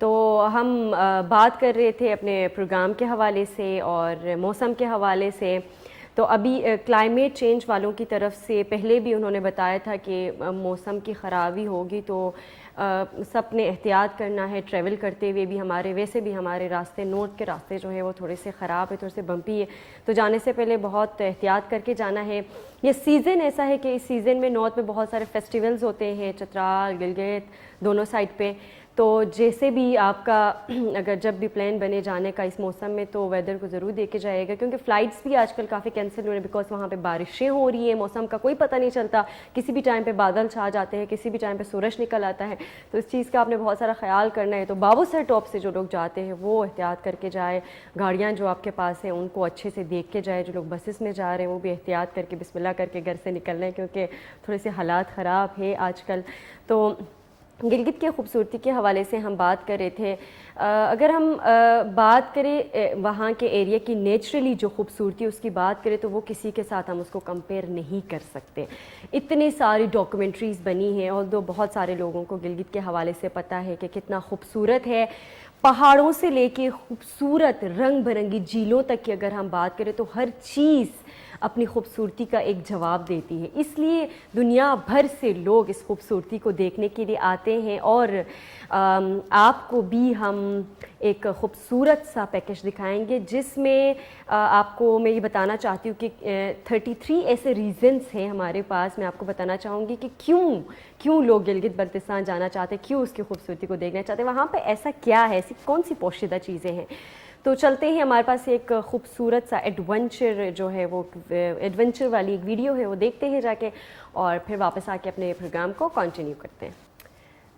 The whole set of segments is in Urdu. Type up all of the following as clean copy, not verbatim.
تو ہم بات کر رہے تھے اپنے پروگرام کے حوالے سے اور موسم کے حوالے سے. تو ابھی کلائمیٹ چینج والوں کی طرف سے پہلے بھی انہوں نے بتایا تھا کہ موسم کی خرابی ہوگی تو سب نے احتیاط کرنا ہے. ٹریول کرتے ہوئے بھی ویسے بھی ہمارے راستے نارتھ کے راستے جو ہے وہ تھوڑے سے خراب ہے, تھوڑے سے بمپی ہے, تو جانے سے پہلے بہت احتیاط کر کے جانا ہے. یہ سیزن ایسا ہے کہ اس سیزن میں نارتھ میں بہت سارے فیسٹیولز ہوتے ہیں, چترال, گلگت دونوں سائڈ پہ. تو جیسے بھی آپ کا اگر جب بھی پلان بنے جانے کا اس موسم میں تو ویدر کو ضرور دیکھ کے جائے گا, کیونکہ فلائٹس بھی آج کل کافی کینسل ہو رہے ہیں بیکاز وہاں پہ بارشیں ہو رہی ہیں. موسم کا کوئی پتہ نہیں چلتا, کسی بھی ٹائم پہ بادل چھا جاتے ہیں, کسی بھی ٹائم پہ سورج نکل آتا ہے. تو اس چیز کا آپ نے بہت سارا خیال کرنا ہے. تو بابو سر ٹاپ سے جو لوگ جاتے ہیں وہ احتیاط کر کے جائے. گاڑیاں جو آپ کے پاس ہیں ان کو اچھے سے دیکھ کے جائے. جو لوگ بسز میں جا رہے ہیں وہ بھی احتیاط کر کے بسم اللہ کر کے گھر سے نکل رہے ہیں, کیونکہ تھوڑے سے حالات خراب ہے آج کل. تو گلگت کی خوبصورتی کے حوالے سے ہم بات کر رہے تھے. اگر ہم بات کریں وہاں کے ایریا کی نیچرلی جو خوبصورتی اس کی بات کریں تو وہ کسی کے ساتھ ہم اس کو کمپیئر نہیں کر سکتے. اتنی ساری ڈاکومنٹریز بنی ہیں اور بہت سارے لوگوں کو گلگت کے حوالے سے پتہ ہے کہ کتنا خوبصورت ہے. پہاڑوں سے لے کے خوبصورت رنگ برنگی جھیلوں تک کی اگر ہم بات کریں تو ہر چیز اپنی خوبصورتی کا ایک جواب دیتی ہے. اس لیے دنیا بھر سے لوگ اس خوبصورتی کو دیکھنے کے لیے آتے ہیں. اور آپ کو بھی ہم ایک خوبصورت سا پیکج دکھائیں گے جس میں آپ کو میں یہ بتانا چاہتی ہوں کہ 33 ایسے ریزنز ہیں ہمارے پاس. میں آپ کو بتانا چاہوں گی کہ کیوں لوگ گلگت بلتستان جانا چاہتے ہیں, کیوں اس کی خوبصورتی کو دیکھنا چاہتے ہیں, وہاں پہ ایسا کیا ہے, ایسی کون سی پوشیدہ چیزیں ہیں. تو چلتے ہیں, ہمارے پاس ایک خوبصورت سا ایڈونچر جو ہے وہ ایڈونچر والی ایک ویڈیو ہے وہ دیکھتے ہیں جا کے, اور پھر واپس آ کے اپنے پروگرام کو کنٹینیو کرتے ہیں.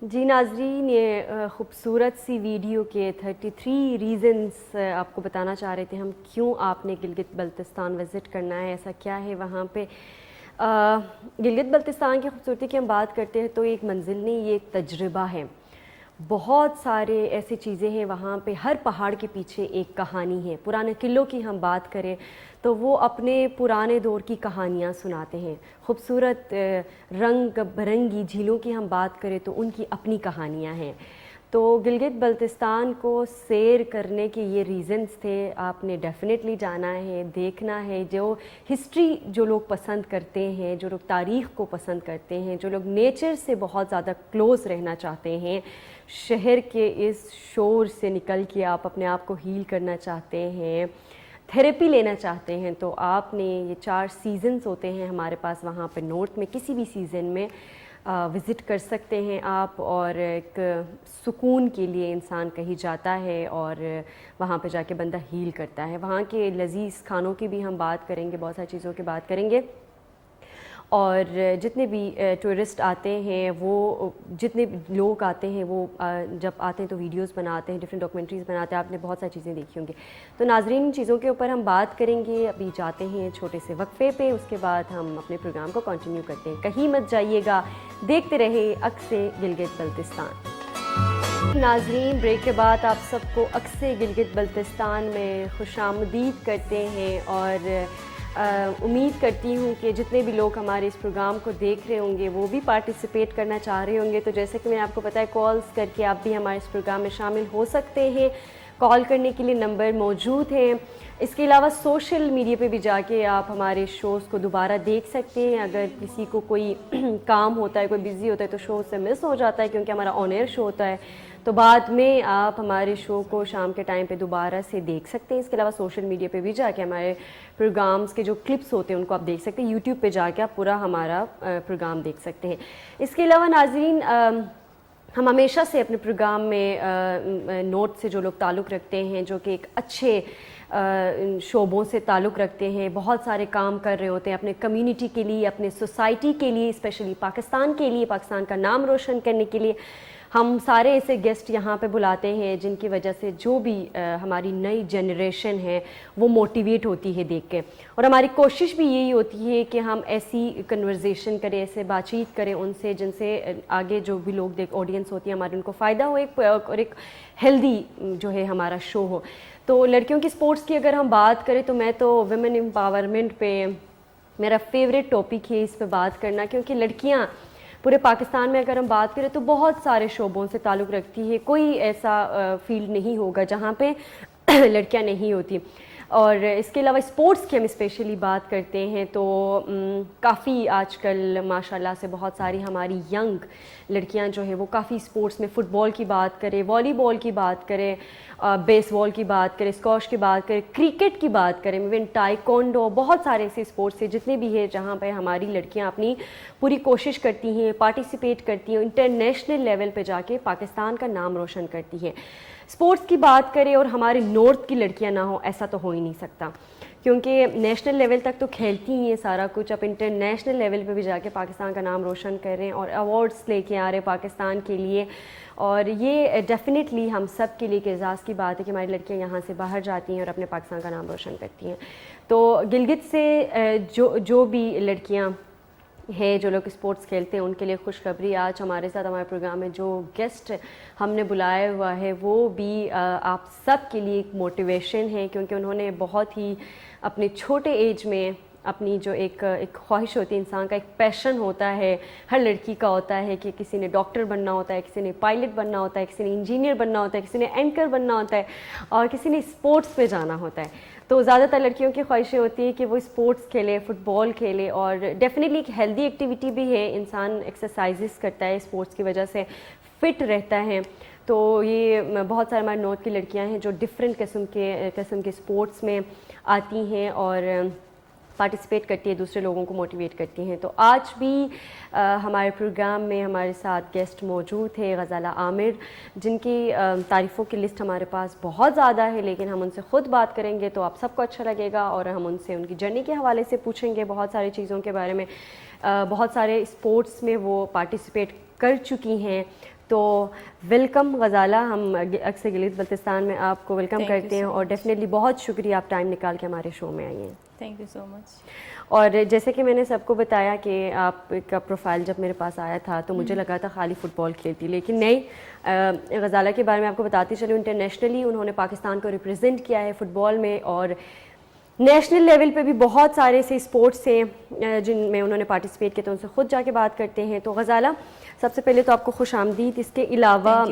جی ناظرین, یہ خوبصورت سی ویڈیو کے 33 ریزنز آپ کو بتانا چاہ رہے تھے ہم کیوں آپ نے گلگت بلتستان وزٹ کرنا ہے, ایسا کیا ہے وہاں پہ. گلگت بلتستان کی خوبصورتی کی ہم بات کرتے ہیں تو ایک منزل نہیں, یہ ایک تجربہ ہے. بہت سارے ایسی چیزیں ہیں وہاں پہ, ہر پہاڑ کے پیچھے ایک کہانی ہے. پرانے قلعوں کی ہم بات کریں تو وہ اپنے پرانے دور کی کہانیاں سناتے ہیں. خوبصورت رنگ برنگی جھیلوں کی ہم بات کریں تو ان کی اپنی کہانیاں ہیں. تو گلگت بلتستان کو سیر کرنے کے یہ ریزنز تھے. آپ نے ڈیفینیٹلی جانا ہے, دیکھنا ہے. جو ہسٹری جو لوگ پسند کرتے ہیں, جو لوگ تاریخ کو پسند کرتے ہیں, جو لوگ نیچر سے بہت زیادہ کلوز رہنا چاہتے ہیں, شہر کے اس شور سے نکل کے آپ اپنے آپ کو ہیل کرنا چاہتے ہیں, تھیراپی لینا چاہتے ہیں, تو آپ نے یہ 4 سیزنز ہوتے ہیں ہمارے پاس وہاں پہ نارتھ میں, کسی بھی سیزن میں وزٹ کر سکتے ہیں آپ. اور ایک سکون کے لیے انسان کہیں جاتا ہے اور وہاں پہ جا کے بندہ ہیل کرتا ہے. وہاں کے لذیذ کھانوں کی بھی ہم بات کریں گے, بہت ساری چیزوں کی بات کریں گے. اور جتنے بھی ٹورسٹ آتے ہیں, وہ جتنے لوگ آتے ہیں وہ جب آتے ہیں تو ویڈیوز بناتے ہیں, ڈفرینٹ ڈاکومنٹریز بناتے ہیں. آپ نے بہت ساری چیزیں دیکھی ہوں گی. تو ناظرین ان چیزوں کے اوپر ہم بات کریں گے. ابھی جاتے ہیں چھوٹے سے وقفے پہ, اس کے بعد ہم اپنے پروگرام کو کنٹینیو کرتے ہیں. کہیں مت جائیے گا, دیکھتے رہے عکس گلگت بلتستان. ناظرین بریک کے بعد آپ سب کو عکس گلگت بلتستان میں خوش آمدید کرتے ہیں. اور امید کرتی ہوں کہ جتنے بھی لوگ ہمارے اس پروگرام کو دیکھ رہے ہوں گے وہ بھی پارٹیسپیٹ کرنا چاہ رہے ہوں گے. تو جیسے کہ میں آپ کو پتہ ہے کالز کر کے آپ بھی ہمارے اس پروگرام میں شامل ہو سکتے ہیں. کال کرنے کے لیے نمبر موجود ہیں. اس کے علاوہ سوشل میڈیا پہ بھی جا کے آپ ہمارے شوز کو دوبارہ دیکھ سکتے ہیں. اگر کسی کو کوئی کام ہوتا ہے, کوئی بزی ہوتا ہے تو شو سے مس ہو جاتا ہے, کیونکہ ہمارا آن ایئر شو ہوتا ہے, تو بعد میں آپ ہمارے شو کو شام کے ٹائم پہ دوبارہ سے دیکھ سکتے ہیں. اس کے علاوہ سوشل میڈیا پہ بھی جا کے ہمارے پروگرامز کے جو کلپس ہوتے ہیں ان کو آپ دیکھ سکتے ہیں. یوٹیوب پہ جا کے آپ پورا ہمارا پروگرام دیکھ سکتے ہیں. اس کے علاوہ ناظرین ہم ہمیشہ سے اپنے پروگرام میں نوٹ سے جو لوگ تعلق رکھتے ہیں, جو کہ ایک اچھے شعبوں سے تعلق رکھتے ہیں, بہت سارے کام کر رہے ہوتے ہیں اپنے کمیونٹی کے لیے, اپنے سوسائٹی کے لیے, اسپیشلی پاکستان کے لیے, پاکستان کا نام روشن کرنے کے لیے, ہم سارے ایسے گیسٹ یہاں پہ بلاتے ہیں جن کی وجہ سے جو بھی ہماری نئی جنریشن ہے وہ موٹیویٹ ہوتی ہے دیکھ کے. اور ہماری کوشش بھی یہی ہوتی ہے کہ ہم ایسی کنورزیشن کریں, ایسے بات چیت کریں ان سے جن سے آگے جو بھی لوگ آڈینس ہوتی ہے ہماری, ان کو فائدہ ہو اور ایک ہیلدی جو ہے ہمارا شو ہو. تو لڑکیوں کی سپورٹس کی اگر ہم بات کریں تو میں تو ویمن امپاورمنٹ پہ میرا فیوریٹ ٹاپک ہے اس پہ بات کرنا, کیونکہ لڑکیاں پورے پاکستان میں اگر ہم بات کریں تو بہت سارے شعبوں سے تعلق رکھتی ہے. کوئی ایسا فیلڈ نہیں ہوگا جہاں پہ لڑکیاں نہیں ہوتی. اور اس کے علاوہ اسپورٹس کی ہم اسپیشلی بات کرتے ہیں تو کافی آج کل ماشاء اللہ سے بہت ساری ہماری ینگ لڑکیاں جو ہیں وہ کافی اسپورٹس میں فٹ بال کی بات کریں, والی بال کی بات کریں, بیس بال کی بات کریں, اسکواش کی بات کریں, کرکٹ کی بات کریں, ایون ٹائیکونڈو, بہت سارے ایسے اسپورٹس ہیں جتنے بھی ہیں جہاں پہ ہماری لڑکیاں اپنی پوری کوشش کرتی ہیں, پارٹیسپیٹ کرتی ہیں, انٹرنیشنل لیول پہ جا کے پاکستان کا نام روشن کرتی ہیں. اسپورٹس کی بات کریں اور ہمارے نارتھ کی لڑکیاں نہ ہوں ایسا تو ہو ہی نہیں سکتا, کیونکہ نیشنل لیول تک تو کھیلتی ہی ہیں سارا کچھ, اب انٹرنیشنل لیول پہ بھی جا کے پاکستان کا نام روشن کر رہے ہیں اور ایوارڈس لے کے آ رہے ہیں پاکستان کے لیے. اور یہ ڈیفینیٹلی ہم سب کے لیے ایک اعزاز کی بات ہے کہ ہماری لڑکیاں یہاں سے باہر جاتی ہیں اور اپنے پاکستان کا نام روشن کرتی ہیں. تو گلگت سے جو بھی لڑکیاں ہیں جو لوگ اسپورٹس کھیلتے ہیں ان کے لیے خوشخبری. آج ہمارے ساتھ ہمارے پروگرام میں جو گیسٹ ہم نے بلایا ہوا ہے وہ بھی آپ سب کے لیے ایک موٹیویشن ہے, کیونکہ انہوں نے بہت ہی اپنے چھوٹے ایج میں اپنی جو ایک خواہش ہوتی ہے, انسان کا ایک پیشن ہوتا ہے, ہر لڑکی کا ہوتا ہے کہ کسی نے ڈاکٹر بننا ہوتا ہے, کسی نے پائلٹ بننا ہوتا ہے, کسی نے انجینئر بننا ہوتا ہے, کسی نے اینکر بننا ہوتا ہے اور کسی نے اسپورٹس میں جانا ہوتا ہے. تو زیادہ تر لڑکیوں کی خواہشیں ہوتی ہے کہ وہ اسپورٹس کھیلے, فٹ بال کھیلے, اور ڈیفینیٹلی ایک ہیلدی ایکٹیویٹی بھی ہے, انسان ایکسرسائزز کرتا ہے اسپورٹس کی وجہ سے, فٹ رہتا ہے. تو یہ بہت سارے ہمارے نارتھ کی لڑکیاں ہیں جو ڈفرینٹ قسم کے اسپورٹس میں آتی ہیں اور پارٹیسپیٹ کرتی ہے, دوسرے لوگوں کو موٹیویٹ کرتی ہیں. تو آج بھی ہمارے پروگرام میں ہمارے ساتھ گیسٹ موجود ہے غزالہ عامر, جن کی تعریفوں کی لسٹ ہمارے پاس بہت زیادہ ہے, لیکن ہم ان سے خود بات کریں گے تو آپ سب کو اچھا لگے گا, اور ہم ان سے ان کی جرنی کے حوالے سے پوچھیں گے بہت ساری چیزوں کے بارے میں. بہت سارے اسپورٹس میں وہ پارٹیسپیٹ کر چکی ہیں. تو ویلکم غزالہ, ہم اکثر گلگت بلتستان میں آپ کو ویلکم کرتے ہیں, اور ڈیفینیٹلی بہت شکریہ آپ ٹائم نکال کے ہمارے شو میں آئی ہیں. تھینک یو سو مچ. اور جیسے کہ میں نے سب کو بتایا کہ آپ کا پروفائل جب میرے پاس آیا تھا تو مجھے لگا تھا خالی فٹ بال کھیلتی, لیکن نہیں. غزالہ کے بارے میں آپ کو بتاتی چلوں, انٹرنیشنلی انہوں نے پاکستان کو ریپرزینٹ کیا ہے فٹ بال میں, اور نیشنل لیول پہ بھی بہت سارے ایسے اسپورٹس ہیں جن میں انہوں نے پارٹیسپیٹ کیا, تو ان سے خود جا کے بات کرتے ہیں. تو غزالہ, سب سے پہلے تو آپ کو خوش آمدید. اس کے علاوہ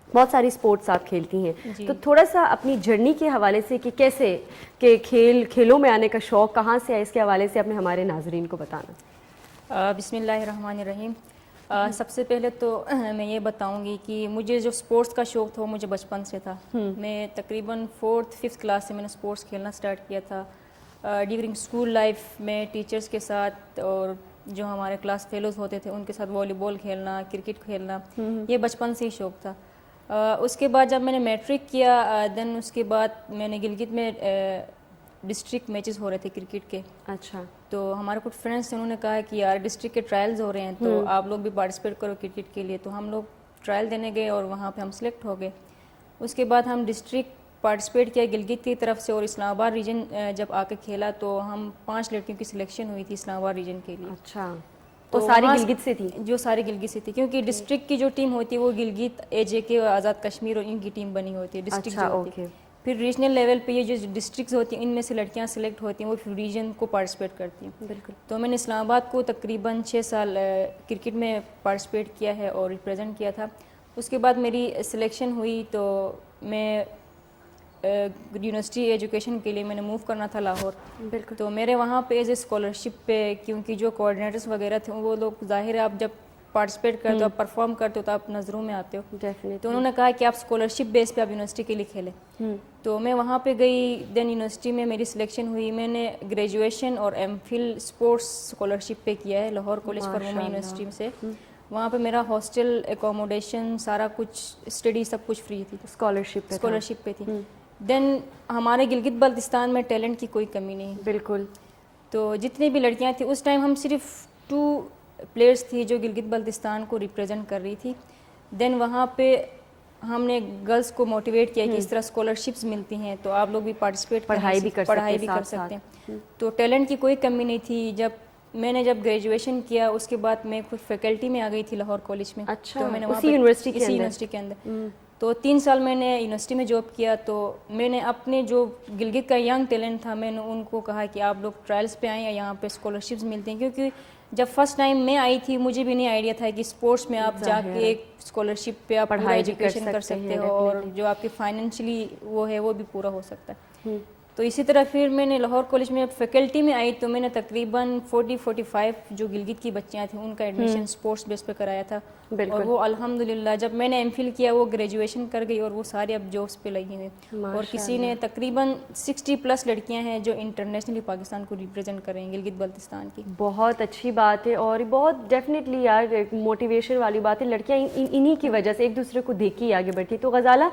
بہت ساری اسپورٹس آپ کھیلتی ہیں, تو تھوڑا سا اپنی جرنی کے حوالے سے کہ کیسے کہ کھیلوں میں آنے کا شوق کہاں سے ہے, اس کے حوالے سے اپنے ہمارے ناظرین کو بتانا. بسم اللہ الرحمن الرحیم. سب سے پہلے تو میں یہ بتاؤں گی کہ مجھے جو اسپورٹس کا شوق تھا وہ مجھے بچپن سے تھا. میں تقریباً 4th-5th کلاس سے میں نے اسپورٹس کھیلنا اسٹارٹ کیا تھا. ڈیورنگ اسکول لائف میں ٹیچرس کے ساتھ اور جو ہمارے کلاس فیلوز ہوتے تھے ان کے ساتھ والی بال کھیلنا, کرکٹ کھیلنا, یہ بچپن سے ہی شوق تھا. اس کے بعد جب میں نے میٹرک کیا, دین اس کے بعد میں نے گلگت میں ڈسٹرکٹ میچز ہو رہے تھے کرکٹ کے. اچھا. تو ہمارے کچھ فرینڈس تھے, انہوں نے کہا کہ یار ڈسٹرکٹ کے ٹرائلز ہو رہے ہیں تو آپ لوگ بھی پارٹیسپیٹ کرو کرکٹ کے لیے. تو ہم لوگ ٹرائل دینے گئے اور وہاں پہ ہم سلیکٹ ہو گئے. اس کے بعد ہم ڈسٹرکٹ پارٹیسپیٹ کیا گلگت کی طرف سے, اور اسلام آباد ریجن جب آ کے کھیلا تو ہم 5 لڑکیوں کی سلیکشن ہوئی تھی اسلام آباد ریجن کے لیے. اچھا. تو ساری گلگت سے تھی؟ جو ساری گلگت سے تھی, کیونکہ ڈسٹرکٹ کی جو ٹیم ہوتی ہے وہ گلگت, AJK اور آزاد کشمیر اور ان کی ٹیم بنی ہوتی ہے ڈسٹرکٹ جو ہوتی ہے. پھر ریجنل لیول پہ یہ جو ڈسٹرکٹس ہوتی ہیں ان میں سے لڑکیاں سلیکٹ ہوتی ہیں, وہ پھر ریجن کو پارٹیسپیٹ کرتی ہیں. بالکل. تو میں نے اسلام آباد کو تقریباً 6 سال کرکٹ میں پارٹیسپیٹ کیا ہے اور ریپرزینٹ کیا تھا. اس کے بعد میری سلیکشن ہوئی تو میں یونیورسٹی ایجوکیشن کے لیے میں نے موو کرنا تھا لاہور. بالکل. تو میرے وہاں پہ ایز اے اسکالرشپ پہ, کیونکہ جو کوآرڈینیٹرس وغیرہ تھے وہ لوگ ظاہر ہے آپ جب پارٹیسپیٹ کرتے ہو, آپ پرفارم کرتے ہو تو آپ نظروں میں آتے ہو. تو انہوں نے کہا کہ آپ اسکالرشپ بیس پہ آپ یونیورسٹی کے لیے کھیلیں. تو میں وہاں پہ گئی, دین یونیورسٹی میں میری سلیکشن ہوئی. میں نے گریجویشن اور MPhil اسپورٹس اسکالرشپ پہ کیا ہے Lahore college for women university سے. وہاں پہ میرا ہاسٹل, اکوموڈیشن, سارا کچھ, اسٹڈی سب کچھ فری تھی, اسکالرشپ پہ تھی. دین ہمارے گلگت بلتستان میں ٹیلنٹ کی کوئی کمی نہیں. بالکل. تو جتنی بھی لڑکیاں تھیں اس ٹائم ہم صرف 2 پلیئرس تھی جو گلگت بلتستان کو ریپرزینٹ کر رہی تھی. دین وہاں پہ ہم نے گرلس کو موٹیویٹ کیا کہ اس طرح اسکالرشپس ملتی ہیں تو آپ لوگ بھی پارٹیسپیٹ پڑھائی بھی کر سکتے ہیں. تو ٹیلنٹ کی کوئی کمی نہیں تھی. میں نے جب گریجویشن کیا اس کے بعد میں خود فیکلٹی میں آ گئی تھی لاہور کالج میں. اچھا. تو میں نے اسی یونیورسٹی کے اندر تو 3 سال میں نے یونیورسٹی میں جاب کیا. تو میں نے اپنے جو گلگت کا ینگ ٹیلنٹ تھا میں نے ان کو کہا کہ آپ لوگ ٹرائلس پہ آئیں یا یہاں پہ اسکالرشپس ملتی ہیں, کیونکہ جب فرسٹ ٹائم میں آئی تھی مجھے بھی نہیں آئیڈیا تھا کہ اسپورٹس میں آپ جا کے ایک اسکالرشپ پہ آپ پڑھائی ایجوکیشن کر سکتے ہو اور جو آپ کی فائنینشلی وہ ہے وہ بھی پورا ہو سکتا ہے. تو اسی طرح پھر میں نے لاہور کالج میں فیکلٹی میں آئی تو میں نے تقریباً 40-45 جو گلگت کی بچیاں تھیں ان کا ایڈمیشن اسپورٹس بیس پہ کرایا تھا. اور وہ الحمدللہ جب میں نے ایم فل کیا وہ گریجویشن کر گئی اور وہ سارے اب جابس پہ لگی ہوئی. اور کسی نے تقریباً 60+ لڑکیاں ہیں جو انٹرنیشنلی پاکستان کو ریپرزینٹ کر رہی ہیں گلگت بلتستان کی. بہت اچھی بات ہے اور بہت ڈیفینیٹلی یار موٹیویشن والی بات ہے. لڑکیاں انہی کی وجہ سے ایک دوسرے کو دیکھ کے آگے بڑھتی. تو غزالہ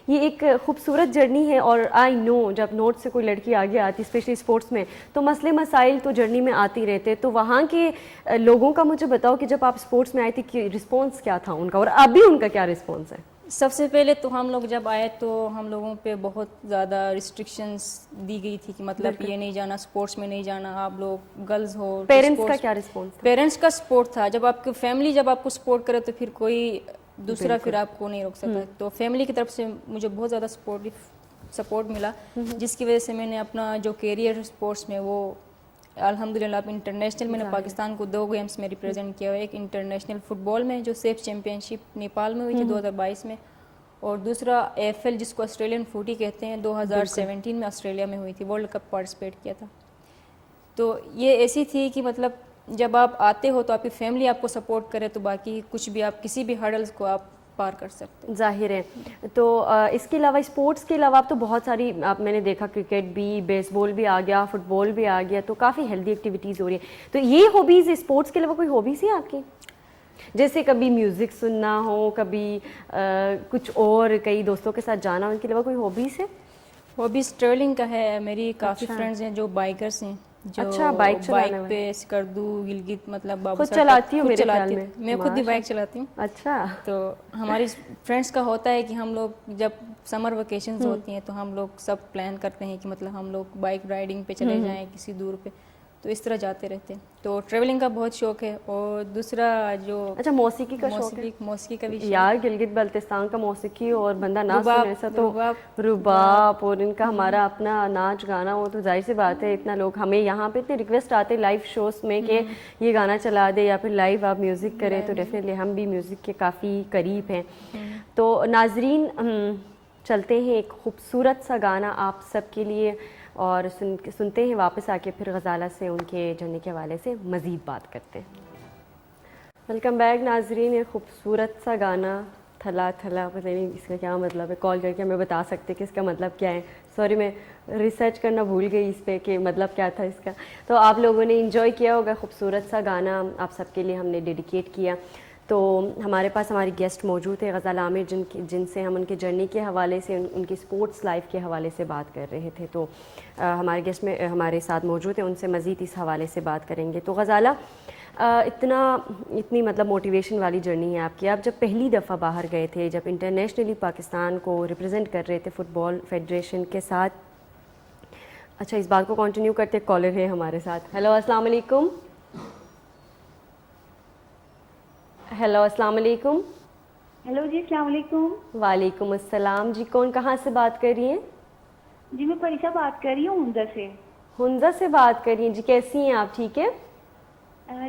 یہ ایک خوبصورت جرنی ہے اور آئی نو جب نوٹ سے کوئی لڑکی آگے آتی اسپیشلی اسپورٹس میں تو مسئلے مسائل تو جرنی میں آتے رہتے. تو وہاں کے لوگوں کا مجھے بتاؤ کہ جب آپ اسپورٹس میں آئی تھی کہ رسپانس کیا تھا ان کا اور ابھی ان کا کیا رسپانس ہے؟ سب سے پہلے تو ہم لوگ جب آئے تو ہم لوگوں پہ بہت زیادہ ریسٹرکشنز دی گئی تھی کہ مطلب یہ نہیں جانا اسپورٹس میں نہیں جانا آپ لوگ گرلز ہو. پیرنٹس کا کیا رسپانس تھا؟ پیرنٹس کا سپورٹ تھا. جب آپ کی فیملی جب آپ کو سپورٹ کرے تو پھر کوئی دوسرا پھر آپ کو نہیں روک سکتا. تو فیملی کی طرف سے مجھے بہت زیادہ سپورٹ ملا جس کی وجہ سے میں نے اپنا جو کیریئر اسپورٹس میں وہ الحمدللہ اب انٹرنیشنل میں نے پاکستان کو 2 گیمس میں ریپرزینٹ کیا ہوا ہے. ایک انٹرنیشنل فٹ بال میں جو سیف چیمپئن شپ نیپال میں ہوئی تھی 2022 میں اور دوسرا AFL جس کو آسٹریلین فوٹی کہتے ہیں 2017 میں آسٹریلیا میں ہوئی تھی. ورلڈ کپ پارٹیسپیٹ کیا تھا. تو یہ ایسی تھی کہ مطلب جب آپ آتے ہو تو آپ کی فیملی آپ کو سپورٹ کرے تو باقی کچھ بھی آپ کسی بھی ہرڈلز کو آپ پار کر سکتے. ظاہر ہے. تو اس کے علاوہ اسپورٹس کے علاوہ آپ تو بہت ساری آپ میں نے دیکھا کرکٹ بھی بیس بال بھی آ گیا فٹ بال بھی آ گیا تو کافی ہیلدی ایکٹیویٹیز ہو رہی ہیں. تو یہ ہابیز اسپورٹس کے علاوہ کوئی ہابیز ہے آپ کی جیسے کبھی میوزک سننا ہو کبھی کچھ اور کئی دوستوں کے ساتھ جانا ان کے علاوہ کوئی ہابیز ہے؟ ہابیز ٹریولنگ کا ہے. میری کافی فرینڈز ہیں جو بائکرس ہیں جو بائک پہ سکردو گلگت مطلب خود چلاتی ہوں میرے خیال میں. میں خود بھی بائک چلاتی ہوں. اچھا. تو ہماری فرینڈس کا ہوتا ہے کہ ہم لوگ جب سمر ویکیشنز ہوتی ہیں تو ہم لوگ سب پلان کرتے ہیں کہ مطلب ہم لوگ بائک رائڈنگ پہ چلے جائیں کسی دور پہ تو اس طرح جاتے رہتے ہیں. تو ٹریولنگ کا بہت شوق ہے. اور دوسرا جو اچھا موسیقی کا شوق ہے. موسیقی کا بھی یار گلگت بلتستان کا موسیقی اور بندہ نہ سنے ایسا تو رباب اور ان کا ہمارا اپنا ناچ گانا وہ تو ظاہر سی بات ہے. اتنا لوگ ہمیں یہاں پہ اتنے ریکویسٹ آتے لائیو شوز میں کہ یہ گانا چلا دے یا پھر لائیو آپ میوزک کریں تو ڈیفینیٹلی ہم بھی میوزک کے کافی قریب ہیں. تو ناظرین چلتے ہیں ایک خوبصورت سا گانا آپ سب کے لیے اور سنتے ہیں واپس آ کے پھر غزالہ سے ان کے جرنی کے حوالے سے مزید بات کرتے ہیں. ویلکم بیک ناظرین. ایک خوبصورت سا گانا تھلا تھلا پتہ نہیں اس کا کیا مطلب ہے. کال کر کے ہمیں بتا سکتے کہ اس کا مطلب کیا ہے. سوری میں ریسرچ کرنا بھول گئی اس پہ کہ مطلب کیا تھا اس کا. تو آپ لوگوں نے انجوائے کیا ہوگا. خوبصورت سا گانا آپ سب کے لیے ہم نے ڈیڈیکیٹ کیا. تو ہمارے پاس ہماری گیسٹ موجود ہے غزالہ عامر جن سے ہم ان کے جرنی کے حوالے سے ان کی اسپورٹس لائف کے حوالے سے بات کر رہے تھے. تو ہمارے گیسٹ میں ہمارے ساتھ موجود ہیں ان سے مزید اس حوالے سے بات کریں گے. تو غزالہ اتنی مطلب موٹیویشن والی جرنی ہے آپ کی. آپ جب پہلی دفعہ باہر گئے تھے جب انٹرنیشنلی پاکستان کو ریپرزینٹ کر رہے تھے فٹ بال فیڈریشن کے ساتھ. اچھا اس بات کو کنٹینیو کرتے کالر ہے ہمارے ساتھ. ہیلو السلام علیکم. ہیلو السلام علیکم. ہیلو جی السلام علیکم. وعلیکم السلام. جی کون کہاں سے بات کر رہی ہیں؟ جی میں پریشا بات کر رہی ہوں ہنزا سے. ہنزا سے بات کر رہی ہیں. جی کیسی ہیں آپ؟ ٹھیک ہے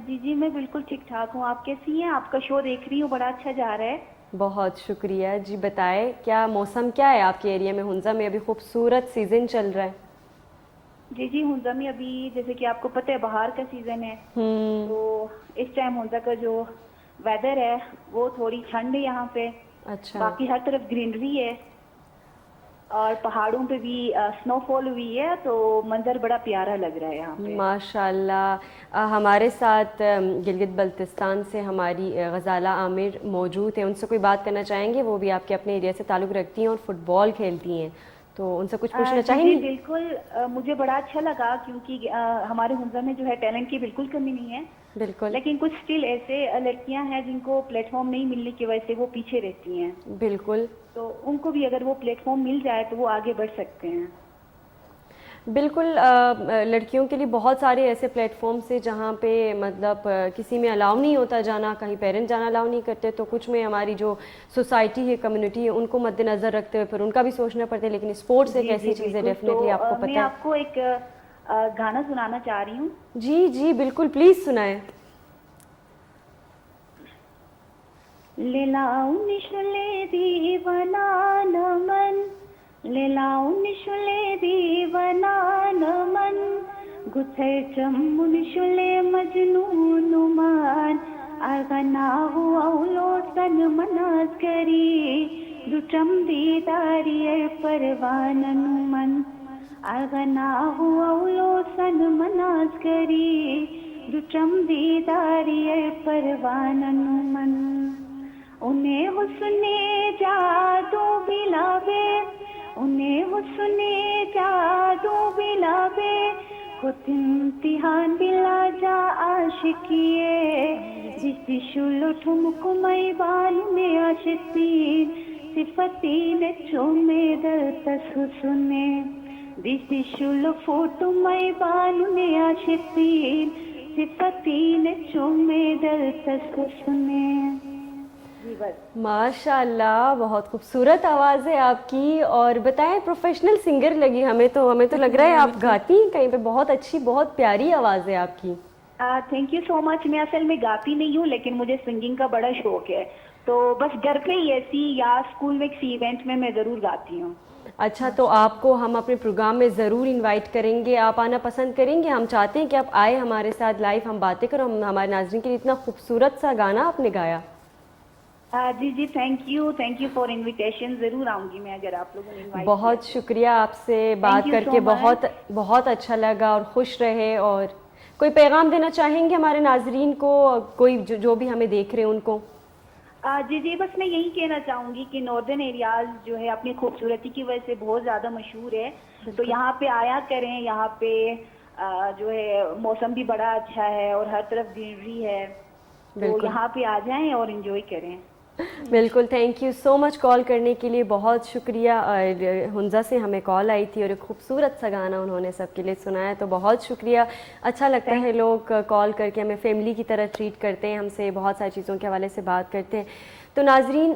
جی میں بالکل ٹھیک ٹھاک ہوں. آپ کیسی ہیں؟ آپ کا شو دیکھ رہی ہوں بڑا اچھا جا رہا ہے. بہت شکریہ. جی بتائیں کیا موسم کیا ہے آپ کے ایریا میں؟ ہنزا میں ابھی خوبصورت سیزن چل رہا ہے. جی ہنزا میں ابھی جیسے کہ آپ کو پتہ ہے بہار کا سیزن ہے تو اس ٹائم ہنزا کا جو ویدر ہے وہ تھوڑی ٹھنڈ ہے یہاں پہ. اچھا. باقی ہر طرف گرینری ہے اور پہاڑوں پہ بھی سنو فال ہوئی ہے تو منظر بڑا پیارا لگ رہا ہے یہاں پہ. ماشاء اللہ. ہمارے ساتھ گلگت بلتستان سے ہماری غزالہ عامر موجود ہیں. ان سے کوئی بات کرنا چاہیں گے؟ وہ بھی آپ کے اپنے ایریا سے تعلق رکھتی ہیں اور فٹ بال کھیلتی ہیں تو ان سے کچھ پوچھنا چاہیں گے؟ جی بالکل. مجھے بڑا اچھا لگا کیونکہ ہمارے ہنزا میں جو ہے ٹیلنٹ کی بالکل کمی نہیں ہے. بالکل. لیکن کچھ اسٹل ایسے لڑکیاں ہیں جن کو پلیٹ فارم نہیں ملنے کی وجہ سے وہ پیچھے رہتی ہیں. بالکل. تو ان کو بھی اگر وہ پلیٹ فارم مل جائے تو وہ آگے بڑھ سکتے ہیں. بالکل. لڑکیوں کے لیے بہت سارے ایسے پلیٹ فارمس ہیں جہاں پہ مطلب کسی میں الاؤ نہیں ہوتا جانا. کہیں پیرنٹ جانا الاؤ نہیں کرتے تو کچھ میں ہماری جو سوسائٹی ہے کمیونٹی ہے ان کو مد نظر رکھتے ہوئے پھر ان کا بھی سوچنا پڑتا ہے. لیکن اسپورٹس ایک ایسی چیز ہے ڈیفینیٹلی آپ کو پتہ ہے. میں آپ کو ایک گانا سنانا چاہ رہی ہوں. جی بالکل پلیز سنائیں. ലിലാവുന്നിഷുലേ ദീവനാനമൻ ലിലാവുന്നിഷുലേ ദീവനാനമൻ ഗുഥൈ ചമ്മുനിഷുലേ മജ്നൂനുമാൻ അഗനാഹു ഔലോ സൻ മനാസ്കരി ദുചം ദീദാരിയ പർവാനനുമൻ അഗനാഹു ഔലോ സൻ മനാസ്കരി ദുചം ദീദാരിയ പർവാനനുമൻ انہیں حسن جادو بلاوے انہیں حسن جادو بلاوے خود امتحان بلا جا عاشقیے جس شل ٹھمک میں بالو میں عاشقین صفتین چومے در تس حسنے جس شل فوٹو میں بالو میں عاشقین صفتین چومے در تس حسنے. ماشاء اللہ, بہت خوبصورت آواز ہے آپ کی. اور بتائیں, پروفیشنل سنگر لگی ہمیں تو لگ رہا ہے آپ گاتی ہیں کہیں پہ. بہت اچھی, بہت پیاری آواز ہے آپ کی. تھینک یو سو مچ. میں اصل میں گاتی نہیں ہوں, لیکن مجھے سنگنگ کا بڑا شوق ہے, تو بس گھر پہ ہی ایسی یا اسکول میں کسی ایونٹ میں ضرور گاتی ہوں. اچھا, تو آپ کو ہم اپنے پروگرام میں ضرور انوائٹ کریں گے, آپ آنا پسند کریں گے؟ ہم چاہتے ہیں کہ آپ آئے ہمارے ساتھ لائیو, ہم باتیں کرو. ہمارے ناظرین کے لیے اتنا خوبصورت سا گانا آپ نے گایا. جی تھینک یو فار انویٹیشن. ضرور آؤں گی میں اگر آپ لوگوں نے انوائٹ. بہت شکریہ, آپ سے بات کر کے بہت اچھا لگا, اور خوش رہے. اور کوئی پیغام دینا چاہیں گے ہمارے ناظرین کو, کوئی جو بھی ہمیں دیکھ رہے ہیں ان کو؟ جی بس میں یہی کہنا چاہوں گی کہ ناردرن ایریاز جو ہے اپنی خوبصورتی کی وجہ سے بہت زیادہ مشہور ہے, تو یہاں پہ آیا کریں. یہاں پہ جو ہے موسم بھی بڑا اچھا ہے اور ہر طرف گرینری ہے, تو یہاں پہ آ جائیں اور انجوائے کریں. بالکل, تھینک یو سو مچ کال کرنے کے لیے, بہت شکریہ. حنزہ سے ہمیں کال آئی تھی اور ایک خوبصورت سا گانا انہوں نے سب کے لیے سنایا, تو بہت شکریہ. اچھا لگتا ہے لوگ کال کر کے ہمیں فیملی کی طرح ٹریٹ کرتے ہیں, ہم سے بہت ساری چیزوں کے حوالے سے بات کرتے ہیں. تو ناظرین,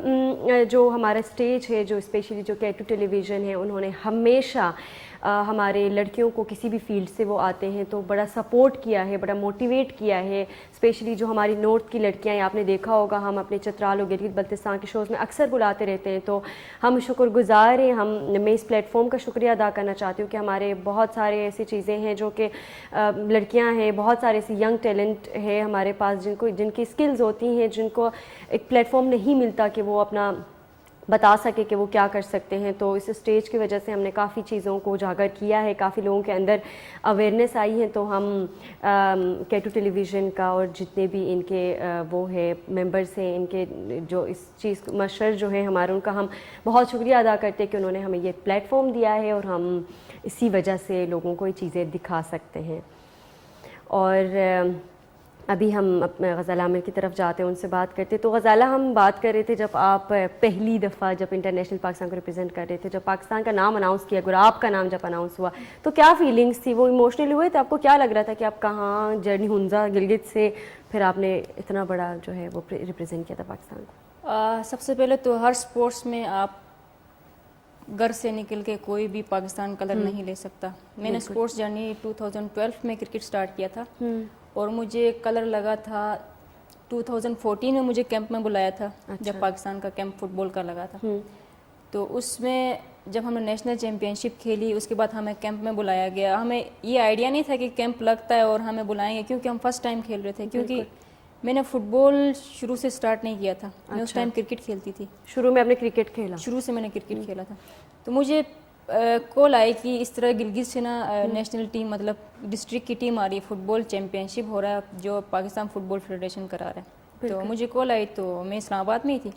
جو ہمارا اسٹیج ہے, جو اسپیشلی جو K2 ٹیلی ویژن ہے, انہوں نے ہمیشہ ہمارے لڑکیوں کو کسی بھی فیلڈ سے وہ آتے ہیں تو بڑا سپورٹ کیا ہے, بڑا موٹیویٹ کیا ہے. اسپیشلی جو ہماری نارتھ کی لڑکیاں ہیں, آپ نے دیکھا ہوگا ہم اپنے چترال و گلگت بلتستان کے شوز میں اکثر بلاتے رہتے ہیں, تو ہم شکر گزار ہیں. میں اس پلیٹ فارم کا شکریہ ادا کرنا چاہتی ہوں کہ ہمارے بہت سارے ایسی چیزیں ہیں جو کہ لڑکیاں ہیں, بہت سارے ایسی ینگ ٹیلنٹ ہے ہمارے پاس جن کی اسکلز ہوتی ہیں, جن کو ایک پلیٹ فارم نہیں ملتا کہ وہ اپنا بتا سکے کہ وہ کیا کر سکتے ہیں. تو اس اسٹیج کی وجہ سے ہم نے کافی چیزوں کو اجاگر کیا ہے, کافی لوگوں کے اندر اویئرنیس آئی ہے. تو ہم K2 ٹیلی ویژن کا اور جتنے بھی ان کے وہ ہے ممبرس ہیں, ان کے جو اس چیز مشر جو ہیں ہمارے, ان کا ہم بہت شکریہ ادا کرتے ہیں کہ انہوں نے ہمیں یہ پلیٹ فارم دیا ہے, اور ہم اسی وجہ سے لوگوں کو یہ چیزیں دکھا سکتے ہیں. اور ابھی ہم اپنے غزالہ عامر کی طرف جاتے ہیں, ان سے بات کرتے. تو غزالہ, ہم بات کر رہے تھے جب آپ پہلی دفعہ جب انٹرنیشنل پاکستان کو ریپرزینٹ کر رہے تھے, جب پاکستان کا نام اناؤنس کیا گیا, آپ کا نام جب اناؤنس ہوا, تو کیا فیلنگس تھی؟ وہ ایموشنل ہوئے تھے؟ آپ کو کیا لگ رہا تھا کہ آپ کہاں جرنی حنزہ گلگت سے پھر آپ نے اتنا بڑا جو ہے وہ ریپرزینٹ کیا تھا پاکستان کو؟ سب سے پہلے تو ہر سپورٹس میں آپ گھر سے نکل کے کوئی بھی پاکستان کلر نہیں لے سکتا. میں نے سپورٹس جرنی 2012 میں کرکٹ سٹارٹ کیا تھا, اور مجھے کلر لگا تھا 2014 میں مجھے کیمپ میں بلایا تھا, جب پاکستان کا کیمپ فٹ بال کا لگا تھا. تو اس میں جب ہم نے نیشنل چیمپئن شپ کھیلی, اس کے بعد ہمیں کیمپ میں بلایا گیا. ہمیں یہ آئیڈیا نہیں تھا کہ کیمپ لگتا ہے اور ہمیں بلائیں گے, کیونکہ ہم فرسٹ ٹائم کھیل رہے تھے. کیونکہ میں نے فٹ بال شروع سے سٹارٹ نہیں کیا تھا, میں اس ٹائم کرکٹ کھیلتی تھی. شروع میں آپ نے کرکٹ کھیلا؟ شروع سے میں نے کرکٹ کھیلا تھا. تو مجھے کال آئی کہ اس طرح گلگت سے نا نیشنل ٹیم, مطلب ڈسٹرکٹ کی ٹیم آ رہی ہے, فٹ بال چیمپئن شپ ہو رہا ہے جو پاکستان فٹ بال فیڈریشن کرا رہا ہے. تو مجھے کال آئی, تو میں اسلام آباد میں ہی تھی,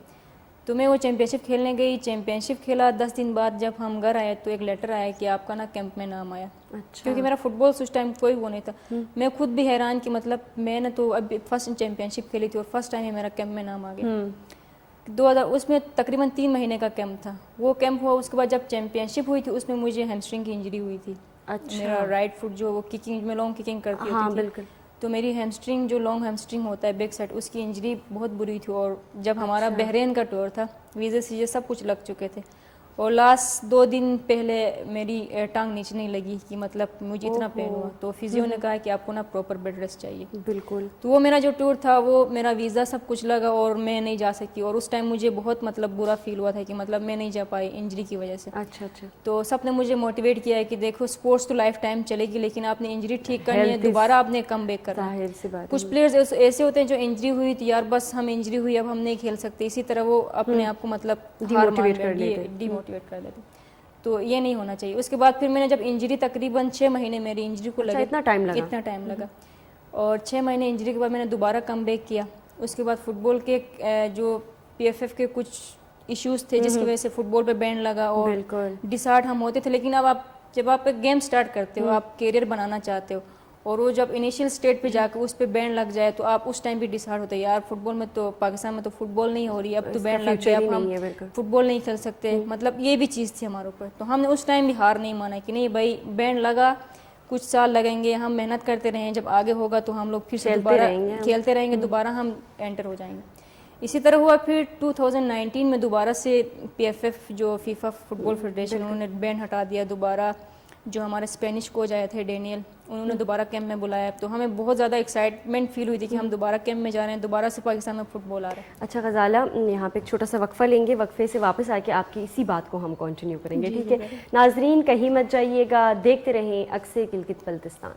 تو میں وہ چیمپئن شپ کھیلنے گئی. چیمپئن شپ کھیلا, 10 دن بعد جب ہم گھر آئے تو ایک لیٹر آیا کہ آپ کا نا کیمپ میں نام آیا. کیونکہ میرا فٹ بال اس ٹائم کوئی وہ نہیں تھا. میں خود بھی حیران کہ مطلب میں نے تو اب فرسٹ چیمپئن شپ کھیلی تھی اور فرسٹ ٹائم ہی میرا کیمپ میں نام آ گیا. 2000 اس میں تقریباً 3 مہینے کا کیمپ تھا. وہ کیمپ ہوا, اس کے بعد جب چیمپئن شپ ہوئی تھی اس میں مجھے ہیمسٹرنگ کی انجری ہوئی تھی. میرا رائٹ فٹ جو وہ ککنگ میں لانگ ککنگ کرتی ہوتی تھی, تو میری ہیمسٹرنگ جو لانگ ہیمسٹرنگ ہوتا ہے بیک سائڈ, اس کی انجری بہت بری تھی. اور جب ہمارا بحرین کا ٹور تھا, ویزے سیزے سب کچھ لگ چکے تھے, اور لاسٹ 2 دن پہلے میری ٹانگ نیچے نہیں لگی کہ مطلب مجھے اتنا پین ہوا, تو فزیو نے کہا کہ آپ کو نا پراپر بیڈ ریسٹ چاہیے. بالکل. تو وہ میرا جو ٹور تھا وہ میرا ویزا سب کچھ لگا اور میں نہیں جا سکی, اور اس ٹائم مجھے بہت مطلب برا فیل ہوا تھا کہ مطلب میں نہیں جا پائی انجری کی وجہ سے. اچھا اچھا. تو سب نے مجھے موٹیویٹ کیا ہے کہ دیکھو اسپورٹس تو لائف ٹائم چلے گی, لیکن آپ نے انجری ٹھیک کرنی ہے, دوبارہ آپ نے کم بیک کرنا ہے. ظاہر سی بات. کچھ پلیئرز ایسے ہوتے ہیں جو انجری ہوئی تھی یار بس ہم انجری ہوئی اب ہم نہیں کھیل سکتے, اسی طرح وہ اپنے آپ کو مطلب ڈی موٹیویٹ کر لیتے. تو یہ نہیں ہونا چاہیے. اس کے بعد پھر میں نے جب انجری تقریباً 6 مہینے میری انجری کو لگے, اتنا ٹائم لگا, اور 6 مہینے انجری کے بعد میں نے دوبارہ کم بیک کیا. اس کے بعد فٹ بال کے جو PFF کے کچھ ایشوز تھے جس کی وجہ سے فٹ بال پہ بین لگا اور ڈسارٹ ہم ہوتے تھے. لیکن اب آپ جب آپ ایک گیم سٹارٹ کرتے ہو, آپ کیریئر بنانا چاہتے ہو, اور وہ جب انیشیل اسٹیٹ پہ جا کے اس پہ بین لگ جائے تو آپ اس ٹائم بھی ڈسارٹ ہوتے ہیں, یار فٹ بال میں تو پاکستان میں تو فٹ بال نہیں ہو رہی, اب تو بین لگ گیا, اب ہم فٹ بال نہیں کھیل سکتے. مطلب یہ بھی چیز تھی ہمارے اوپر. تو ہم نے اس ٹائم بھی ہار نہیں مانا کہ نہیں بھائی بین لگا, کچھ سال لگیں گے, ہم محنت کرتے رہیں, جب آگے ہوگا تو ہم لوگ پھر سے دوبارہ کھیلتے رہیں گے, دوبارہ ہم انٹر ہو جائیں گے. اسی طرح ہوا. پھر 2019 میں دوبارہ سے PFF جو فیفا فٹ بال فیڈریشن انہوں نے بین ہٹا دیا. دوبارہ جو ہمارے اسپینش کوچ آئے تھے ڈینیل, انہوں نے دوبارہ کیمپ میں بلایا. تو ہمیں بہت زیادہ ایکسائٹمنٹ فیل ہوئی تھی کہ ہم دوبارہ کیمپ میں جا رہے ہیں, دوبارہ سے پاکستان میں فٹ بال آ رہا ہے. اچھا غزالہ, یہاں پہ ایک چھوٹا سا وقفہ لیں گے, وقفے سے واپس آ کے آپ کی اسی بات کو ہم کنٹینیو کریں گے, ٹھیک ہے؟ ناظرین کہیں مت جائیے گا, دیکھتے رہیں اکثر گلگت بلتستان.